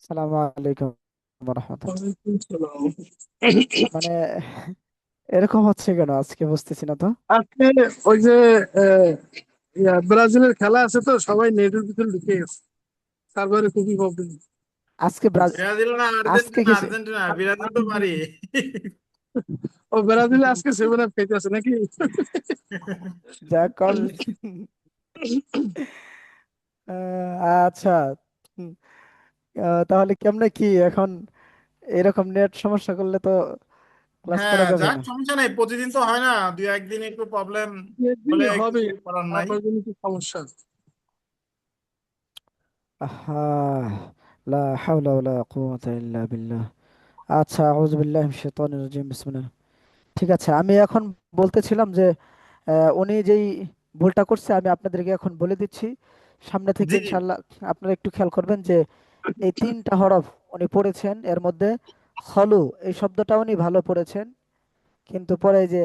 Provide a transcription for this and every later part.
সালাম আলাইকুম রহমতুল্লাহ। ওয়ালাইকুম সালাম। মানে এরকম হচ্ছে কেন আজকে বুঝতেছি না তো। আজকে ওই যে আহ, ব্রাজিলের খেলা আছে, তো সবাই নেটের ভিতরে ঢুকে গেছে। সার্ভারে খুবই প্রবলেম। আজকে ব্রাজিল না আজকে আর্জেন্টিনা? কি আর্জেন্টিনা, ব্রাজিল তো পারি। ও ব্রাজিলে আজকে 7 আপ খাইতেছে নাকি? যা কর। আচ্ছা। হুম, তাহলে কেমনে কি এখন এরকম নেট সমস্যা করলে তো ক্লাস হ্যাঁ, করা যাবে যাক, না। সমস্যা নেই, প্রতিদিন তো হয় না, দুই একদিন একটু প্রবলেম হলে একদিনই হবে, কিছু করার নাই। আপনার জন্য কি সমস্যা? আহা, লা হাওলা ওয়ালা কুওয়াতা ইল্লা বিল্লাহ। আচ্ছা, আউযু বিল্লাহি মিনাশ শাইতানির রাজিম, বিসমিল্লাহ। ঠিক আছে, আমি এখন বলতেছিলাম যে উনি যেই ভুলটা করছে আমি আপনাদেরকে এখন বলে দিচ্ছি। সামনে থেকে জি জি। ইনশাল্লাহ আপনারা একটু খেয়াল করবেন যে এই তিনটা হরফ উনি পড়েছেন, এর মধ্যে হলু এই শব্দটা উনি ভালো পড়েছেন, কিন্তু পরে যে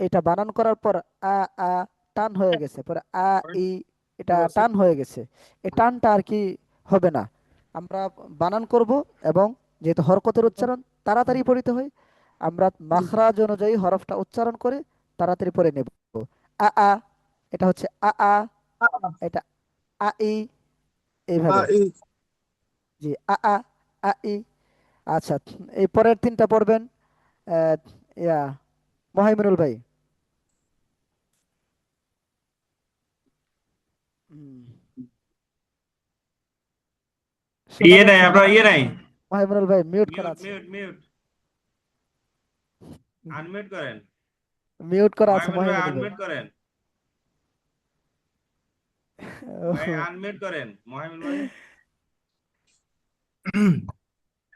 এটা বানান করার পর আ আ টান হয়ে গেছে, পরে ই এটা ভালো আছে। টান হয়ে গেছে। এই টানটা আর কি হবে না। আমরা বানান করব, এবং যেহেতু হরকতের উচ্চারণ তাড়াতাড়ি পড়িতে হয়, আমরা মাখরাজ অনুযায়ী হরফটা উচ্চারণ করে তাড়াতাড়ি পড়ে নেব। আ আ এটা হচ্ছে আ আ, এটা আ ই, এইভাবে। এই জি, আ আ, আ ই। আচ্ছা, এই পরের তিনটা পড়বেন। আহ, ইয়া মহাইমিনুল ভাই। হুম, শোনা ইয়ে নাই, যাচ্ছে না? আপনার ইয়ে নাই। মহাইমিনুল ভাই মিউট করা মিউট আছে। মিউট মিউট আনমিউট করেন। মিউট করা আছে মহামিন ভাই মহিমুল ভাই। আনমিউট করেন। ভাই ও, আনমিউট করেন মহামিন ভাই।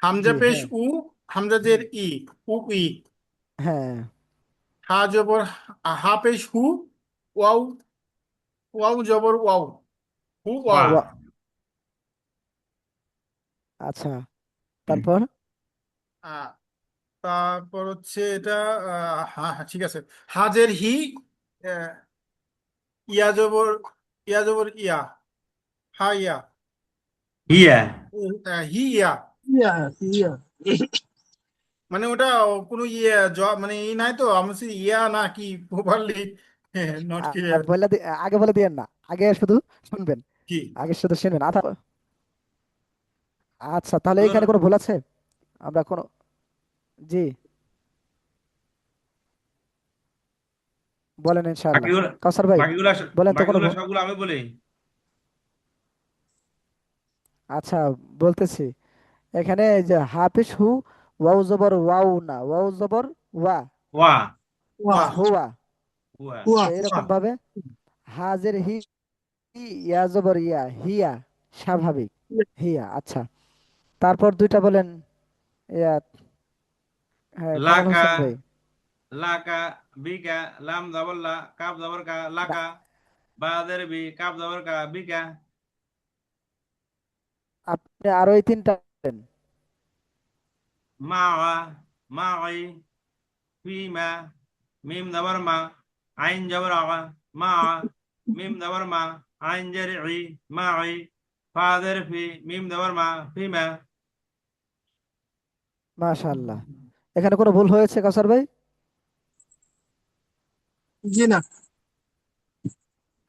হামজা জি পেশ হ্যাঁ। উ, হামজা জের ই, উ ই। হ্যাঁ, হা জবর হা পেশ হু, ওয়াও, ওয়াও জবর ওয়াও, হু ওয়াও। বাহ। আচ্ছা, তারপর আহ, তারপর হচ্ছে এটা হ্যাঁ হ্যাঁ, ঠিক আছে। হাজের হি, আহ, ইয়া জবর, ইয়া জবর ইয়া, হা ইয়া, ইয়া। হি ইয়া। ইয়া ইয়া মানে ওটা কোনো ইয়ে মানে ই নাই তো, আমি বলছি ইয়া না কি প্রপারলি নট ক্লিয়ার। আগে বলে দিয়েন না, আগে শুধু শুনবেন। কি আগে শুধু শুনবেন। আচ্ছা। আচ্ছা, তাহলে বুঝলেন? এখানে কোনো ভুল আছে? আমরা কোনো, জি বলেন ইনশাআল্লাহ। বাকিগুলো কাউসার ভাই বাকিগুলো বলেন তো কোনো বাকিগুলো সবগুলো আমি বলি। আচ্ছা, বলতেছি। এখানে এই যে হাফিজ হু, ওয়াও জবর ওয়াও না, ওয়াও জবর ওয়া, ওয়া। ওয়া বাহ। হুয়া। ওয়া। ওয়া তো বাহ। এরকম ভাবে হাজের হি, ইয়া জবর ইয়া, হিয়া, স্বাভাবিক, হিয়া। আচ্ছা, তারপর দুইটা বলেন। ইয়া, হ্যাঁ, কামাল লাকা। হোসেন ভাই। লাকা। বিকা। লাম জবর লা, কাপ জবর কা, না, লাকা। বাদের বি, কাপ জবর কা, বিকা। আপনি আরো এই তিনটা বলেন। মা। মাই। ফিমা। মিম জবর মা। আইন জবর আগা। মা। মিম জবর মা। আইন জের ই। মাই। ফাদের ফি। মিম জবর মা। ফিমা। মাশাআল্লাহ। এখানে কোনো ভুল হয়েছে কাসার ভাই? জি না।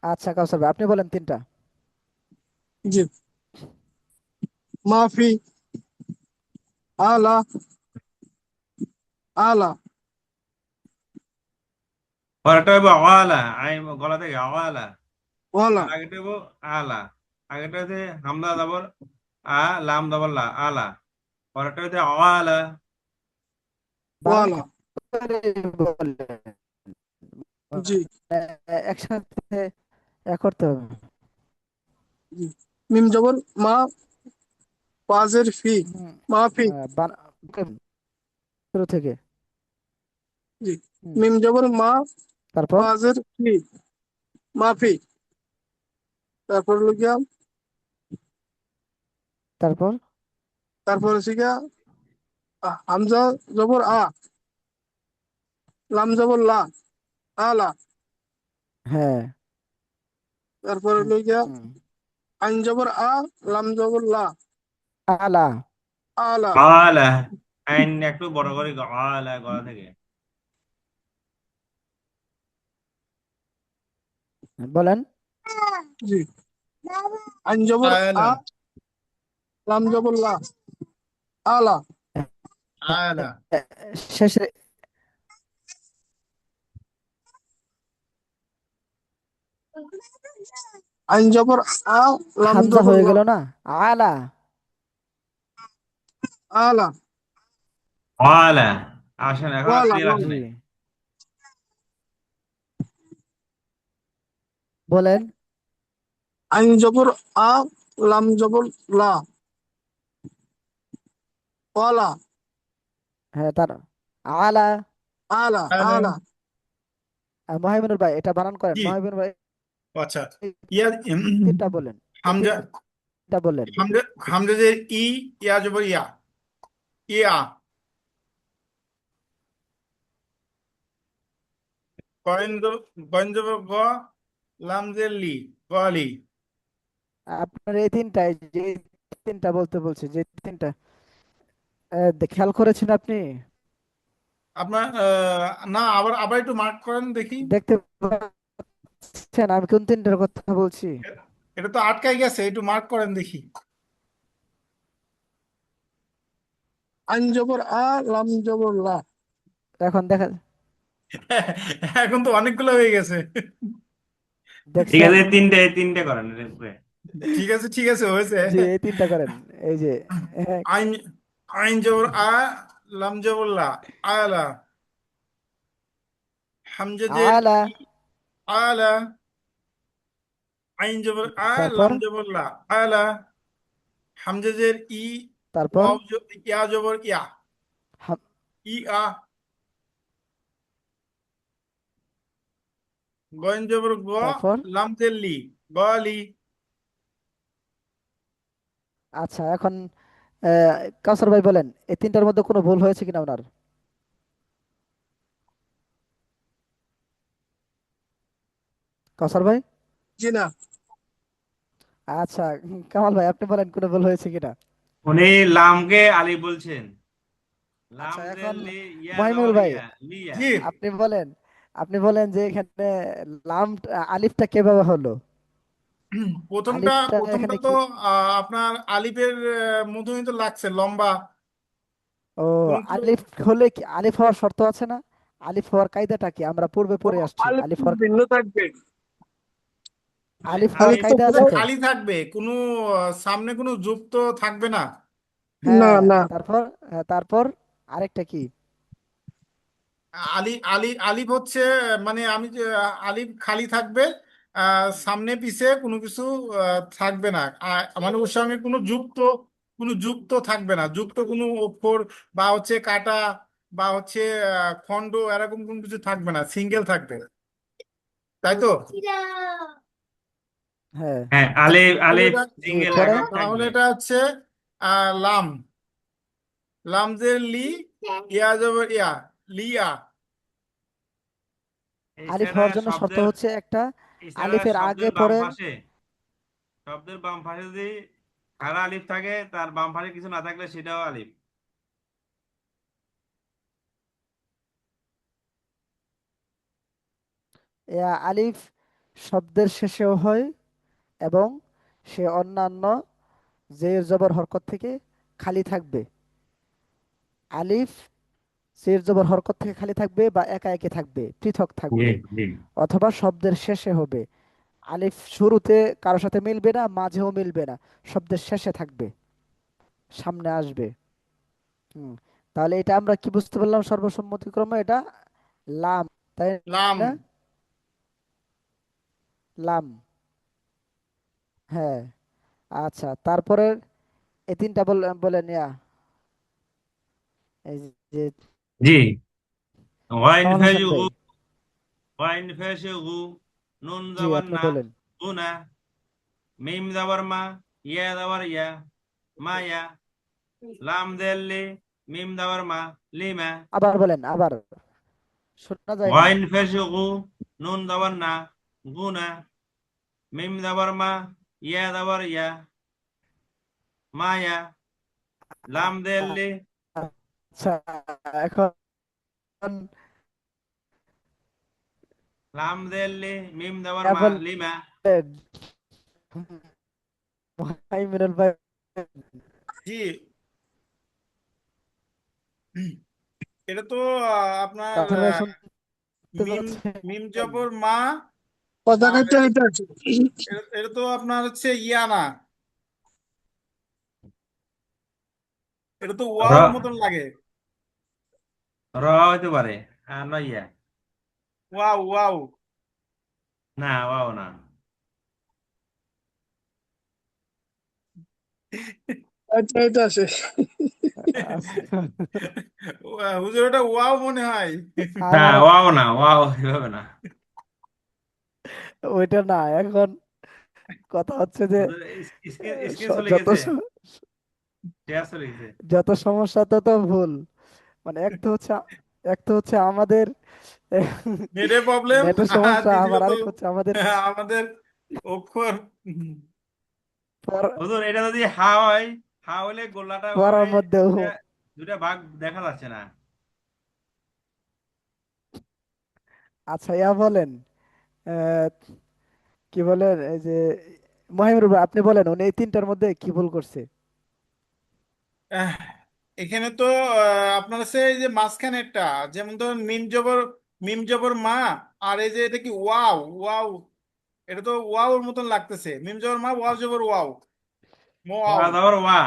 আচ্ছা কাউসার ভাই, আপনি বলেন তিনটা। জি, মাফি, আলা, আলা, পরেরটা হইব আওয়ালা, আইন গলা থেকে আওয়ালা। ওয়ালা, আর আগেটা হইব আলা। আগেটা হচ্ছে হামদা জবর আ, লাম জবর লা, আলা। পরেরটা হচ্ছে আওয়ালা। বানান ওয়ালা। করে বলেন, জি মানে একসাথে করতে হবে। জি। মিম জবর মা, ওয়াজের ফি, হুম, মাফি। শুরু থেকে। জি, হুম, মিম জবর মা, তারপর ওয়াজের ফি, মাফি। তারপর হলো গিয়া, তারপর তারপর হচ্ছে গিয়া হামজা জবর আ, লাম জবর লা, আলা। হ্যাঁ। তারপর হুম, হলো গিয়া হুম, আইন জবর আ, লাম জবর লা, আলা। আলা। আলা, আইন একটু বড় করে আলা গলা থেকে। বলেন। জি। আইন জবর আ, আলা। লাম জবর লা। আলা। আলা। শেষে আইন জবর আ, লাম হামজা জবর হয়ে লা। গেল না? আলা। আলা। আলা, আসেন এখন আর ওয়ালা ক্লিয়ার আসে জি, নাই। বলেন। আইন জবর আ, লাম জবর লা। ওয়ালা। হ্যাঁ, তার আলা। আলা। আলা। আলা। মহিমিনুর ভাই এটা বানান করেন, জি। মহিমিনুর ভাই। ও আচ্ছা। এই ইয়া তিনটা বলেন, এই হামজা। তিনটা বলেন। হামজা। হামজা যে ই, ইয়া জবর ইয়া। ইয়া। গয়েন্দ্র। গয়েন্দ্র গ। লাম যে লি। গলি। আপনার এই তিনটাই, যে তিনটা বলতে বলছি, যে তিনটা খেয়াল করেছেন আপনি? আপনার না, আবার আবার একটু মার্ক করেন দেখি। দেখতে পাচ্ছেন আমি কোন তিনটার কথা বলছি? এটা তো আটকাই গেছে, একটু মার্ক করেন দেখি। আইন জবর আ, লাম জবর লা। এখন দেখা, এখন তো অনেকগুলো হয়ে গেছে। ঠিক দেখছেন? আছে, তিনটে তিনটে করেন এর উপরে। ঠিক আছে, ঠিক আছে, হয়েছে। জি, এই তিনটা করেন। এই যে হ্যাঁ, আইন। আইন জবর আ। লাম জবর লা। আলা। হামজাজের আলা। ই। আলা। আইন জবর আ। তারপর, লাম জবর লা। আলা। হামজাজের ই। তারপর ওয়াও ইয়া জবর ইয়া। হাম- ই আ। গয়েন জবর গ। তারপর লাম জের লি। গলি। আচ্ছা, এখন কাউসার ভাই বলেন, এই তিনটার মধ্যে কোনো ভুল হয়েছে কিনা ওনার? কাউসার ভাই। জি না। আচ্ছা, কামাল ভাই আপনি বলেন কোনো ভুল হয়েছে কিনা? উনি লামকে আলিফ বলছেন। লাম আচ্ছা, জের এখন লি, ইয়া মহিমুল জবর ভাই ইয়া, লিয়া। জি। আপনি বলেন, আপনি বলেন যে এখানে লাম আলিফটা কিভাবে হলো? প্রথমটা আলিফটা প্রথমটা এখানে তো কি? আপনার আলিফের মধ্যে তো লাগছে লম্বা। ও, কিন্তু আলিফ হলে কি আলিফ হওয়ার শর্ত আছে না? আলিফ হওয়ার কায়দাটা কি আমরা পূর্বে ও, পড়ে আসছি? আলিফ আলিফ হওয়ার, ভিন্ন থাকবে। আলিফ হওয়ার আলিফ আলিফ তো কায়দা পুরো। আছে শুধু তো? খালি থাকবে, কোনো সামনে কোনো যুক্ত থাকবে না। না হ্যাঁ, না। তারপর, তারপর আরেকটা কি? আলিফ হচ্ছে মানে আমি যে আলিফ খালি থাকবে, সামনে পিছে কোনো কিছু থাকবে না। মানে ওর সঙ্গে কোনো যুক্ত থাকবে না, যুক্ত কোনো অক্ষর বা হচ্ছে কাটা বা হচ্ছে খণ্ড, এরকম কোনো কিছু থাকবে না, সিঙ্গেল থাকবে। তাই তো? হ্যাঁ, হ্যাঁ, আলিফ তাহলে আলিফ এটা জি, সিঙ্গেল পরে একক তাহলে থাকবে। এটা হচ্ছে লাম। লামজের লি। ইয়া জবর ইয়া। লিয়া। আলিফ এছাড়া হওয়ার জন্য শর্ত শব্দের, হচ্ছে একটা, এছাড়া আলিফের আগে শব্দের বাম পরে, পাশে, শব্দের বাম পাশে যদি খাড়া আলিফ থাকে, তার বাম পাশে কিছু না থাকলে সেটাও আলিফ। আলিফ শব্দের শেষেও হয়, এবং সে অন্যান্য জের জবর হরকত থেকে খালি থাকবে। আলিফ জের জবর হরকত থেকে খালি থাকবে, বা একা একে থাকবে, পৃথক জি থাকবে, জি। অথবা শব্দের শেষে হবে। আলিফ শুরুতে কারোর সাথে মিলবে না, মাঝেও মিলবে না, শব্দের শেষে থাকবে, সামনে আসবে। হুম, তাহলে এটা আমরা কি বুঝতে পারলাম সর্বসম্মতিক্রমে? এটা লাম, তাই লাম। না? লাম। হ্যাঁ। আচ্ছা, তারপরে এই তিনটা বলেন এই যে জি। ওয়াইন কামাল হাসান ফেজুগু, ভাই। ওয়াইন ফেজুগু, নুন জি, দাবার আপনি না, বলেন। গুনা, মিম দাবার মা, ইয়া দাবার ইয়া, মায়া, লাম দেল্লি, মিম দাবার মা, লিমা। আবার বলেন, আবার শোনা যায়নি। ওয়াইন ফেজুগু, নুন দাবার না, গুনা, মিম দাবার মা, ইয়া দাবার ইয়া, মায়া, লাম দেল্লি, আচ্ছা, এখন লাম দেল্লি, মিম দেওয়ার মা, বলেন লিমা। মুহাইমিনুল ভাই, জি, এটা তো আপনার কাউসার ভাই শুনতে মিম মিম পাচ্ছেন? জবর মা। কথা আর কাটতে এটা আছে। এটা তো আপনার হচ্ছে ইয়া না, এটা তো র ওয়াওর মতন লাগে। র হইতে পারে, আর নয় ইয়া। Wow wow. না, ওয়াও না। আচ্ছা এটা আছে। হুজুর ওটা ওয়াও মনে হয়। না, আমারও ওয়াও না, ওয়াও এভাবে না। ওইটা না। এখন কথা হচ্ছে যে হুজুর, স্ক্রিন স্ক্রিন চলে যত গেছে, শেয়ার চলে গেছে। যত সমস্যা তত ভুল। মানে এক তো হচ্ছে আমাদের নেটের প্রবলেম, নেটের আর সমস্যা, আবার দ্বিতীয়ত আরেক হচ্ছে আমাদের আমাদের অক্ষর হুজুর, এটা যদি হা হয়, হা হলে গোল্লাটা ওভাবে পড়ার মধ্যেও। দুটা দুটা ভাগ দেখা যাচ্ছে না। আচ্ছা, ইয়া বলেন, আহ, কি বলেন, এই যে মহিমুর ভাই, আপনি বলেন উনি এই তিনটার মধ্যে কি ভুল করছে? আহ, এখানে তো আপনার হচ্ছে এই যে মাঝখানেরটা, যেমন ধরুন মিম জবর মা, আর এই যে এটা কি ওয়াও ওয়াও, এটা তো ওয়াওর মতন লাগতেছে, মিম জবর মা ওয়াও জবর ওয়াও, ওয়া ওয়াও। ধর ওয়া,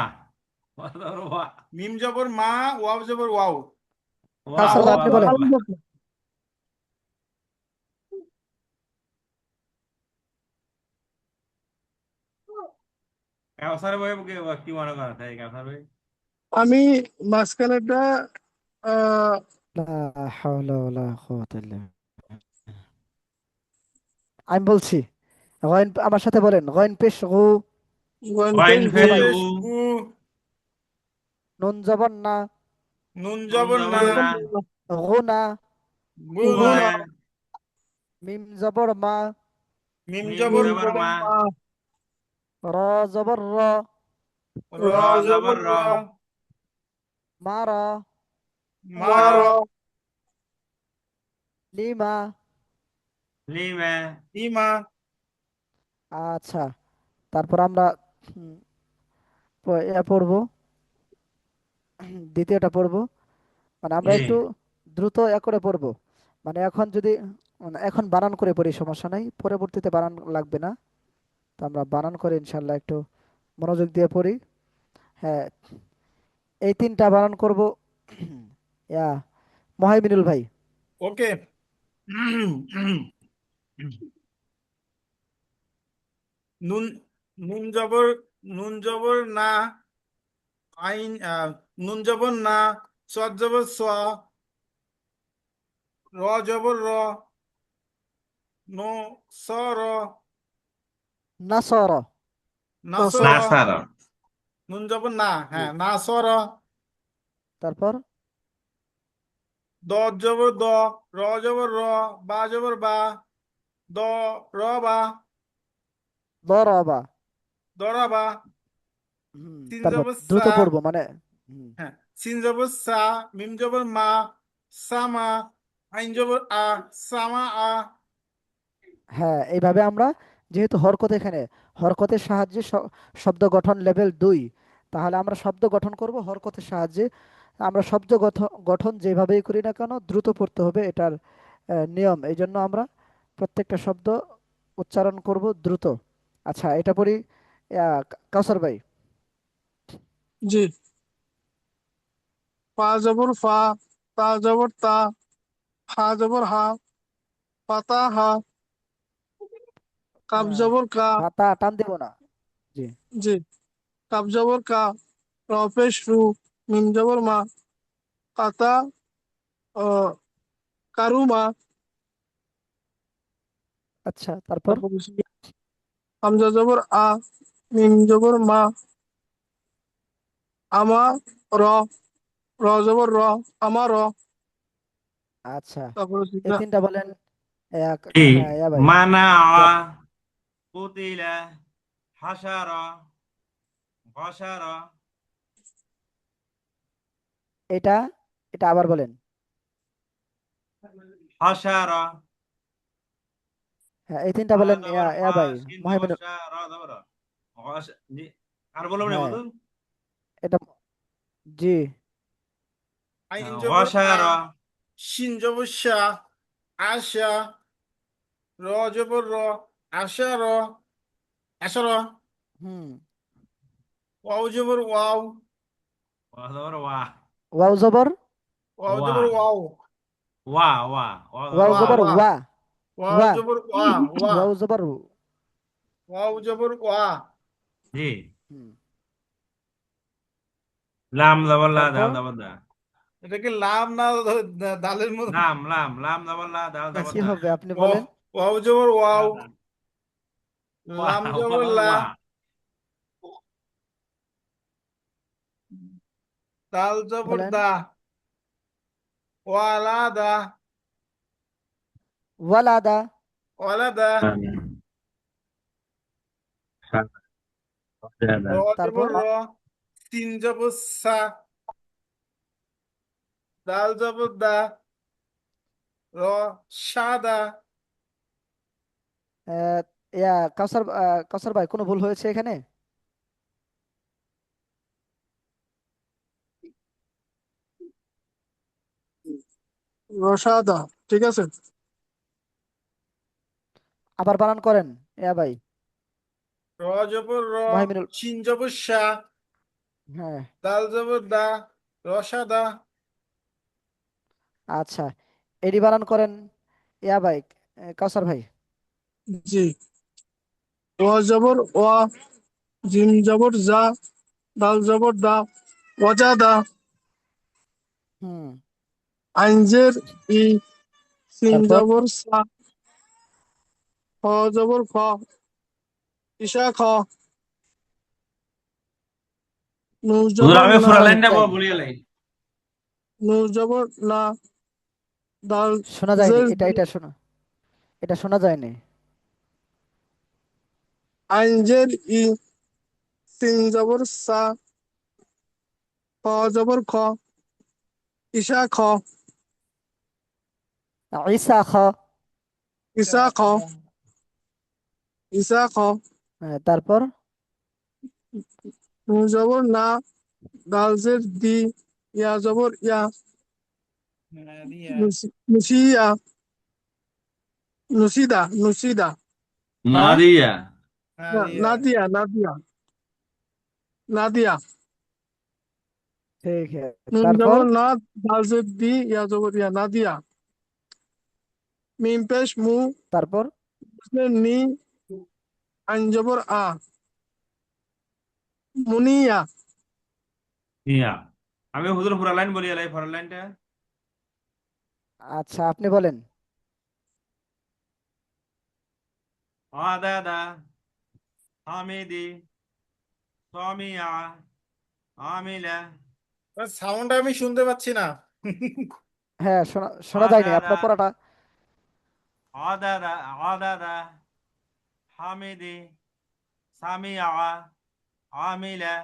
ওয়া ধর ওয়া, মিম জবর মা ওয়াও জবর ওয়াও। ওয়া কাউসার ভাই ওয়া আপনি ধর বলেন। ওয়া। কাউসার ভাই কি মনে করেন তাই, কাউসার ভাই? আমি মাঝখানেরটা আহ লা হাওলা ওয়ালা কুওয়াতা ইল্লা বিল্লাহ। আমি বলছি, আমার সাথে বলেন, গইন পেশ গু, ওয়াইন ওয়ান্টেজ গু, সবাই। পেশ গু, নুন জবর না, নুন নুন জবর না, জবর না, গুনা, গুনা, গুনা, মিম জবর মা, মিম মিম জবর মিম জবর মা, জবর মা, মা, র জবর র, র র র জবর জবর জবর র, র, র, মারা, মা, মার, মা, লিমা। লিমা, ইমা। আচ্ছা, তারপর আমরা হুম, ইয়া পড়বো, দ্বিতীয়টা পড়বো। মানে আমরা জি, একটু দ্রুত করে পড়বো। মানে এখন যদি, মানে এখন বানান করে পড়ি সমস্যা নাই, পরবর্তীতে বানান লাগবে না। তো আমরা বানান করে ইনশাল্লাহ একটু মনোযোগ দিয়ে পড়ি। হ্যাঁ, এই তিনটা বানান করব। ইয়া মহাইমিনুল ভাই। ওকে। নুন, নুন জবর, নুন জবর না, আইন নুন জবর না, সদ জবর স, র জবর র, নো স র, নাসর। না স র, নাসর, নাসার, নুন জবর না, হ্যাঁ না স র, তারপর দ জবর দ, র জবর র, বা জবর বা, দ র বা, দরাবা। দরাবা, সিন তারপর জবর সা, দ্রুত পড়বো মানে। হুম, হ্যাঁ সিন জবর সা, মিম জবর মা, সামা, আইন জবর আ, সামা আ। হ্যাঁ, এইভাবে আমরা, যেহেতু হরকত এখানে হরকতের সাহায্যে শব্দ গঠন লেভেল 2, তাহলে আমরা শব্দ গঠন করব হরকতের সাহায্যে। আমরা শব্দ গঠন গঠন যেভাবেই করি না কেন দ্রুত পড়তে হবে, এটার নিয়ম। এই জন্য আমরা প্রত্যেকটা শব্দ উচ্চারণ করব দ্রুত। আচ্ছা, এটা পড়ি। কাউসার ভাই। জি, ফা জবর ফা, তা জবর তা, হা জবর হা, পাতা হা, কাপ আহ, জবর কা, পাতা টান দেব না। জি। জি, কাপ জবর কা, র পেশ রু, মিম জবর মা, কাতা আহ, কারুমা, আচ্ছা, তারপর তারপর হচ্ছে হামজা জবর আ, মিম জবর মা, আমা র, র জবর র, আমার র, আচ্ছা, তারপর হচ্ছে এই তিনটা বলেন। কি, হ্যাঁ, ভাই। মানা, ইয়া- কুতিলা, হাসারা, বাসারা, এটা এটা আবার বলেন। حشرة হ্যাঁ, এই তিনটা হা বলেন জবর হা ভাই, শিন জবর মহিমিনুল। শা রা জবর রা। জি, আর বলবো না হ্যাঁ, বন্ধু। এটা জি। আইন জবর আ, غشرة শিন জবর শা, আশা, র জবর র, আশার, আশার, হুম। ওয়াও জবর ওয়াও, ওয়া জবর ওয়া ওয়াও জবর ওয়াও ওয়া জবর ওয়াও, ওয়া ওয়া ওয়া জবর ওয়াও ওয়া ওয়া। জবর ওয়া, ওয়া। ওয়াও ওয়া জবর ওয়া, ওয়া, ওয়াও জবর ওয়াও জবর ওয়া। জি। হুম। লাম জবর লা তারপর দাল জবর দা। এটা কি লাম না দালের মতো? লাম জবর লা দাল জবর কি দা। হবে আপনি ও, বলেন? ওয়াও জবর দা ওয়াও, দা। ওয়া লাম ওয়া জবর জবর লা, ওয়া। দাল জবর বলেন। দা, ওয়ালা দা, ওয়ালাদা। ওয়ালা দা, র জবর তারপর র, সিন জবর সা, দাল জবর দা, র সাদা। আহ, কাউসার কাউসার ভাই, কোনো ভুল হয়েছে এখানে? রসাদা, ঠিক আছে। আবার বানান করেন ভাই, র জবর র, মহিমিনুল। শিন জবর সা, হ্যাঁ, দাল জবর দা, র সাদা। আচ্ছা, এডি বানান করেন ভাই, কাউসার ভাই। জি। ওয়া জবর ওয়া, জিম জবর জা, দাল জবর দা, ওয়াজাদা। হুম। আইনজের ই, সিন তারপর জবর সা, খ জবর খ, ইশা খ, নুন হুজুর জবর আমি না, পুরা লাইনটা তাই বলি লাই। নুন জবর না, দাল শোনা যায়নি, জের এটা জি, এটা শোনা, এটা শোনা যায়নি। আইনজের ই, সিন জবর সা, খ জবর খ, ইশা খ, ঈসা খ। ইসা খ, ইসা খ, হ্যাঁ, তারপর নুন জবর না, দাল জের দি, ইয়া জবর ইয়া, নাদিয়া, নুসিয়া, নুসিদা, নুসিদা। হ্যাঁ, নাদিয়া নাদিয়া, নাদিয়া, নাদিয়া, নাদিয়া। ঠিক है। নুন তারপর জবর না, দাল জের দি, ইয়া জবর ইয়া, নাদিয়া। মিম পেশ মু, তারপর নি, আইন জবর আ, মুনিয়া। ইয়া। আমি হুজুর পুরা লাইন বলি লাই পুরা লাইনটা। আচ্ছা, আপনি বলেন। আদাদা হামিদি সামিয়া আমিলা সাউন্ড আমি শুনতে পাচ্ছি না। হ্যাঁ, শোনা শোনা যায়নি আদাদা আপনার পড়াটা। আদাদা আদাদা হামিদি সামিয়া আমিলা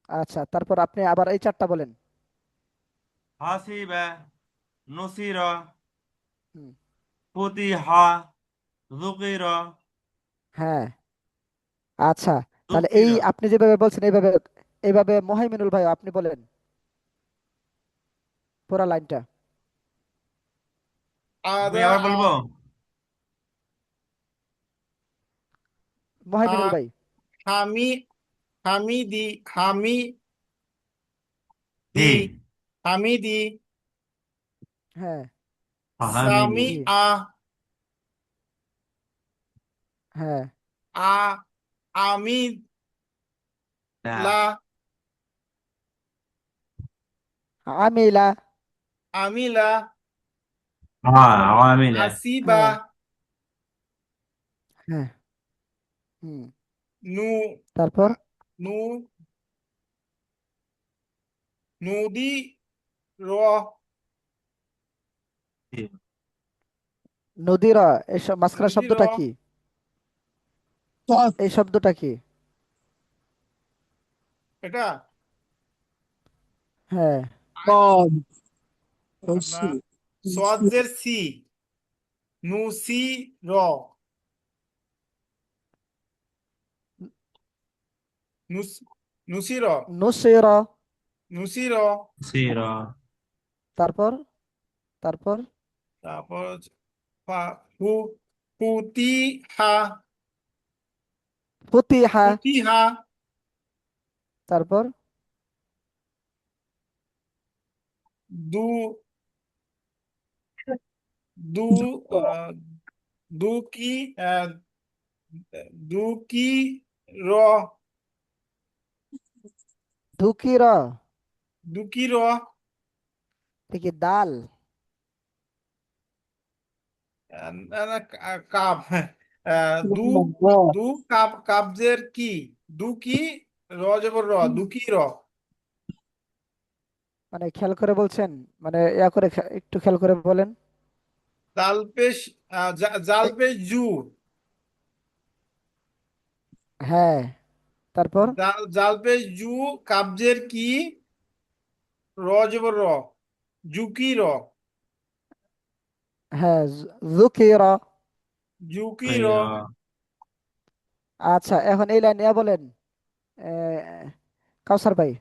আচ্ছা, তারপর আপনি আবার এই চারটা বলেন। হাসিবা নসিরা হুম। ফুতিহা যুকিরা হ্যাঁ, আচ্ছা, তাহলে এই যুকিরা। আপনি যেভাবে বলছেন এইভাবে, এইভাবে মহিমিনুল ভাই আপনি বলেন পুরা লাইনটা। আমি আদা আবার আ, বলবো। মহিমিনুল হা- ভাই। হামি, হামিদি, জি। হামিদি, হামিদি, হ্যাঁ, হামিদি সামি জি। আ, হ্যাঁ, আ, আমি না লা, আমিলা। আমিলা, আমিলা হাসিবা, হ্যাঁ, হ্যাঁ। হুম। নু, তারপর নু, নদী, র, নদীর এই মাঝখানের নদী র, শব্দটা কি? এই শব্দটা কি? এটা হ্যাঁ, قاد আপনার نسي সোয়াজের সি, নুসি র, নুস নুসির, নুসির। নুসির। সিরা তারপর তারপর তারপর হচ্ছে ফু ফুতিহা, ফুতিহা। ফুতিহা। তারপর দু দু আহ, দুকি আহ, দুকি র, ধুকির। দুকি র। দেখি দাল। কাপ, হ্যাঁ। দু দু কাবজের কি, দু কি, র জবর র, দুকি র। মানে খেয়াল করে বলছেন, মানে ইয়া করে একটু খেয়াল করে বলেন। জাল পেশ, জাল এ- পেশ জু, হ্যাঁ, তারপর জাল পেশ জু কাবজের কি, র জবর র, জুকি র, হ্যাঁ, জুকির। জুকি র। সিরা আচ্ছা, এখন এই লাইন ইয়া বলেন, এ, কাউসার ভাই।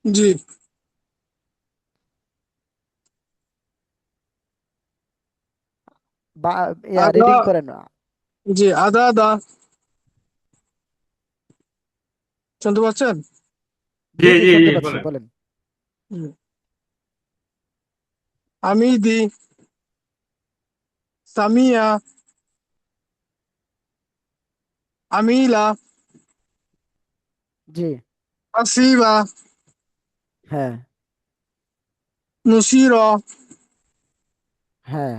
जी বা ইয়া आधा রিডিং করেন। जी आधा आधा শুনতে পাচ্ছেন? জি জি জি, জি শুনতে জি পাচ্ছি, বলেন। বলেন। হুম। আমিদি, সামিয়া, আমিলা, জি, আসিবা, হ্যাঁ, নুসিরা, হ্যাঁ,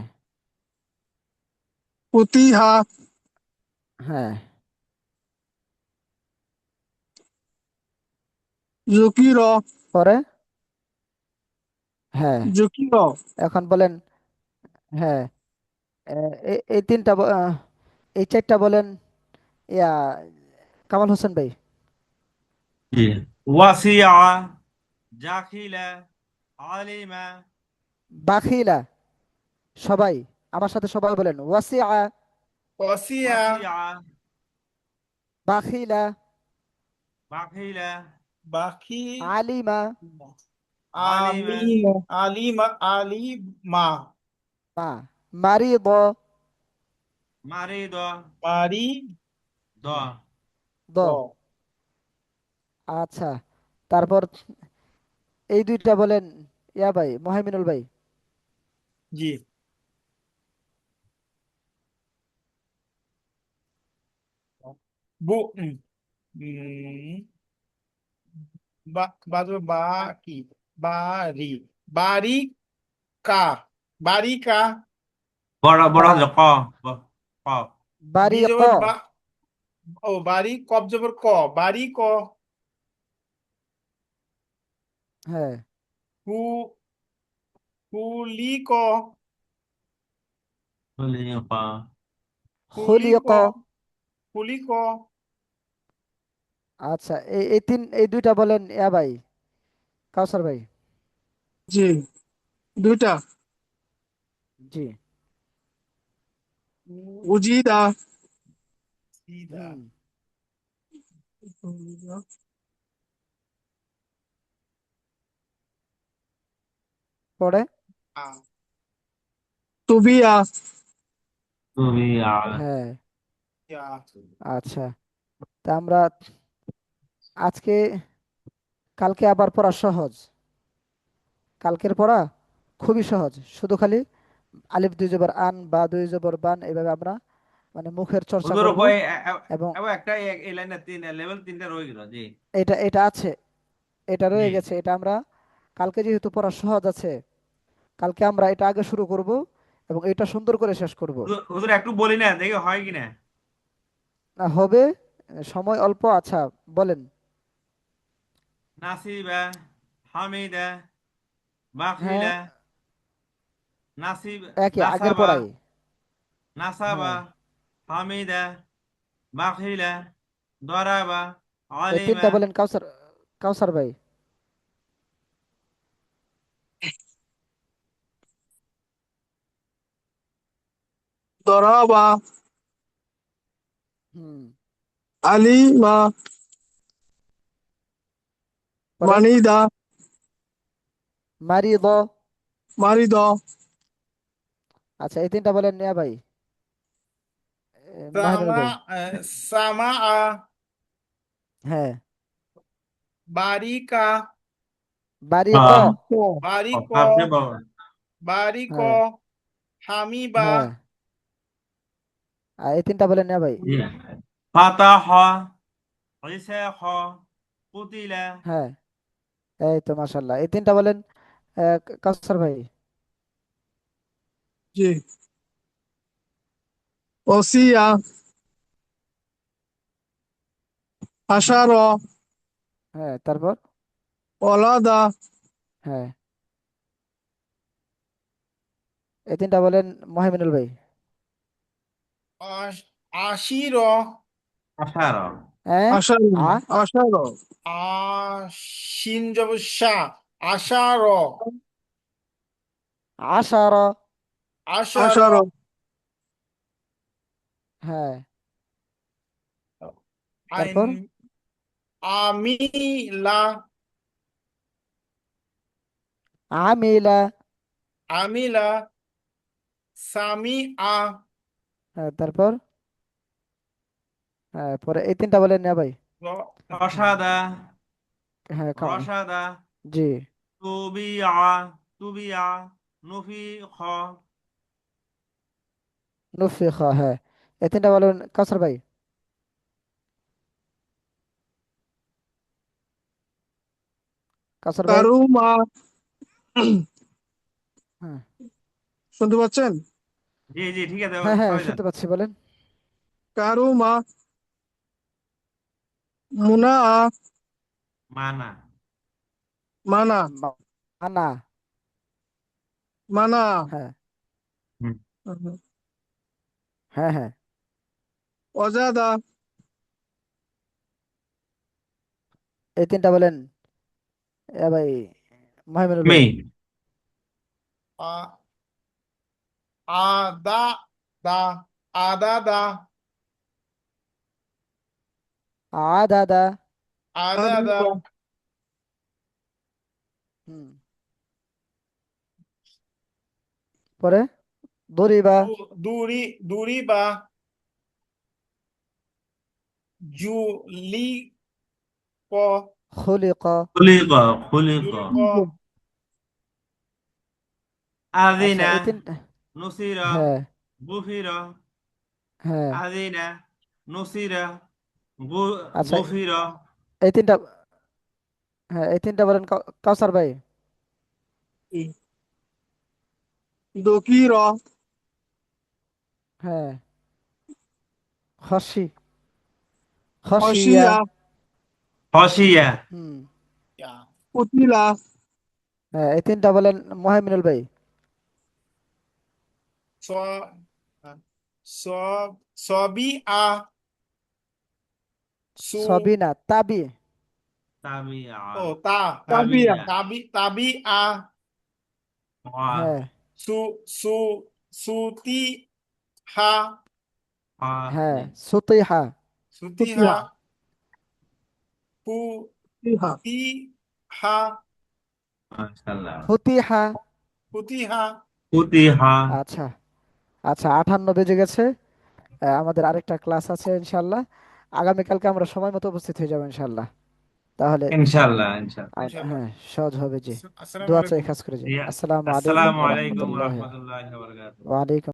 ফুতিহা, হ্যাঁ, জুকিরা, পরে হ্যাঁ, জুকিরা। এখন বলেন। হ্যাঁ, এই তিনটা এই চারটা বলেন। ইয়া কামাল হোসেন ভাই। জি ওয়াসিয়া, জাখিলা, আলিমা, বাখিলা। সবাই আমার সাথে সবাই বলেন, ওয়াসিআ। ওয়াসিয়া, ওয়াসিয়া, বাখিলা। বাখিলা, বাকি, আলিমা। আলিমা, আমি, আলিমা, আলিমা, মা। মারিদ। মারিদ, মারি দ দ। আচ্ছা, তারপর এই দুইটা বলেন, ইয়া ভাই, মোহাইমিনুল ভাই। জি। বু উম, বা বাজবে বা কি, বাড়ি, বাড়ি কা, বাড়ি কা। বড় বড় বা। হামজা ক, কফ বি বারিক। জবর বা, ও বাড়ি, কব জবর ক, বাড়ি ক। হ্যাঁ, হু, হুলি ক, খুলিক, হুলি ক, খুলিক। হুলি ক। আচ্ছা, এই দুইটা বলেন, ইয়া ভাই, কাউসার ভাই। জি দুইটা জি। উজিদা, সিদা, হুম, পরে আ, তুবিয়া, তুমি হ্যাঁ। ইয়া। আচ্ছা, তা আমরা আজকে, কালকে আবার পড়া সহজ। কালকের পড়া খুবই সহজ, শুধু খালি আলিফ দুই জবর আন, বা দুই জবর বান, এইভাবে আমরা মানে মুখের চর্চা হুজুর করব। ওই এবং একটা এই লাইনে তিন লেভেল তিনটা রয়ে গেল জি। এটা এটা আছে, এটা জি রয়ে গেছে, এটা আমরা কালকে যেহেতু পড়া সহজ আছে, কালকে আমরা এটা আগে শুরু করব এবং এটা সুন্দর করে শেষ করব। হুজুর হুজুর একটু বলি না দেখি হয় কিনা। না হবে, সময় অল্প। আচ্ছা, বলেন। নাসিবা, হামিদা, হ্যাঁ, বাখিলা, নাসিব, একই আগের নাসাবা, পড়াই। নাসাবা, হ্যাঁ, হামিদা, বাখিলা, দরাবা, এই আলিমা। তিনটা বলেন, কাউসার, কাউসার ভাই। দরাবা হুম। আলিমা পরে মানিদা মারিদ। মারিদ আচ্ছা, এই তিনটা বলেন নিয়া ভাই, মাহিনুল সামা ভাই। সামা হ্যাঁ। বারিকা বারিক। বারিক আপনি বলেন। বারিক হ্যাঁ। হামিবা হ্যাঁ, আর এই তিনটা বলেন নিয়া ভাই। জি। ফাতাহ, ইসাহ, কুতিলা। হ্যাঁ, এই তো মাশাল্লাহ, এই তিনটা বলেন কাউসার ভাই। জি ওসিয়া আশার হ্যাঁ, তারপর। ওলাদা হ্যাঁ, এই তিনটা বলেন মহিমিনুল ভাই। আশির আশারা। হ্যাঁ। আশার আ আশার আশিন জবসা আশার আশার। আশার আশার হ্যাঁ, আইন তারপর। আমিলা আমিলা। আমিলা সামিআ হ্যাঁ, তারপর। হ্যাঁ, পরে এই তিনটা বলেন নিয়া ভাই। রশাদা, হ্যাঁ, রশাদা, জি। তুবিয়া, তুবিয়া, নুফিখ। নুফিখা। হ্যাঁ, এই তিনটা বলেন কাউসার ভাই। কাউসার ভাই। কারুমা হ্যাঁ। শুনতে পাচ্ছেন জি জি, ঠিক আছে, হ্যাঁ, হ্যাঁ, কয়ে দেন। শুনতে পাচ্ছি, বলেন। কারুমা মুনা মানা। মানা মানা। মানা হ্যাঁ। হুম। হ্যাঁ। হ্যাঁ, অজাদা এই তিনটা বলেন এ ভাই মহিমিনুল মি। ভাই। আ আদা দা আদা দা দাদা। আদা দা আদিবা হুম। পরে দরিবা। দুরি দুরি বা জুলি ক খুলিক। খুলিক, খুলিক। জুলি ক আচ্ছা, আযিনা, এই তিনটা। নুসিরা, হ্যাঁ। গুফিরা। হ্যাঁ। আযিনা, নুসিরা, আচ্ছা, গুফিরা। এই তিনটা। হ্যাঁ, এই তিনটা বলেন কাউসার ভাই। দকির হ্যাঁ। খসি। খসিয়া। অসিয়া হশিয়া। হুম। ইয়া কুতিলা হ্যাঁ, এই তিনটা বলেন মহিমিনুল ভাই। স স সবি আ সু সবিনা। তাবি। তাবিআ, ও তা তাবিয়া তাবিআ। তাবি আ ওয়া, হ্যাঁ। সু সু সুতি হা হ্যাঁ, ফাতি। সুতিহা। সুতি হা কুতিহা ফু কুতিহা তি হা মাশাআল্লাহ। ফুতিহা। ফুতি হা ফুতিহা। আচ্ছা। আচ্ছা, 58 বেজে গেছে। আমাদের আরেকটা ক্লাস আছে ইনশাল্লাহ। আগামীকালকে আমরা সময় মতো উপস্থিত হয়ে যাবো ইনশাল্লাহ। তাহলে ইনশাআল্লাহ, ইনশাআল্লাহ। ইনশাআল্লাহ হ্যাঁ, সহজ হবে জি। আসসালামু দোয়া চাই আলাইকুম কাজ করে জি। জি, আসসালামু আলাইকুম আসসালামু ওয়া আলাইকুম ওয়া রাহমাতুল্লাহি রাহমাতুল্লাহি ওয়া বারাকাতুহু। ওয়া আলাইকুম